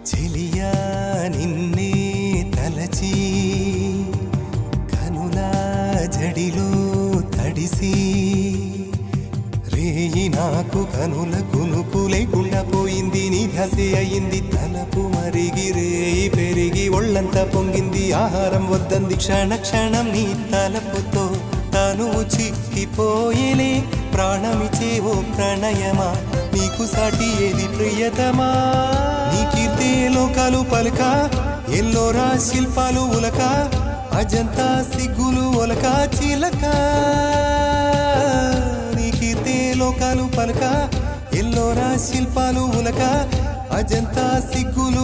చెలియా నిన్నే తలచి కనుల జడిలో తడిసి రేయి నాకు కనుల కునుకు లేకుండా పోయింది. నీ ధ్యాసే అయింది తలపు మరిగి రేయి పెరిగి ఒళ్ళంతా పొంగింది. ఆహారం వద్దంది క్షణ క్షణం నీ తలపుతో తను చిక్కిపోయేలే. ప్రాణమిచే ఓ ప్రణయమా నీకు సాటి ఏది ప్రియతమా. నీ కీర్తే లోకాలు పలుక ఎల్లోరా శిల్పాలు ఉలక అజంతా సిగ్గులు ఒలక చిలక. నీ కీర్తే లోకాలు పలుక ఎల్లోరా శిల్పాలు ఉలక అజంతా సిగ్గులు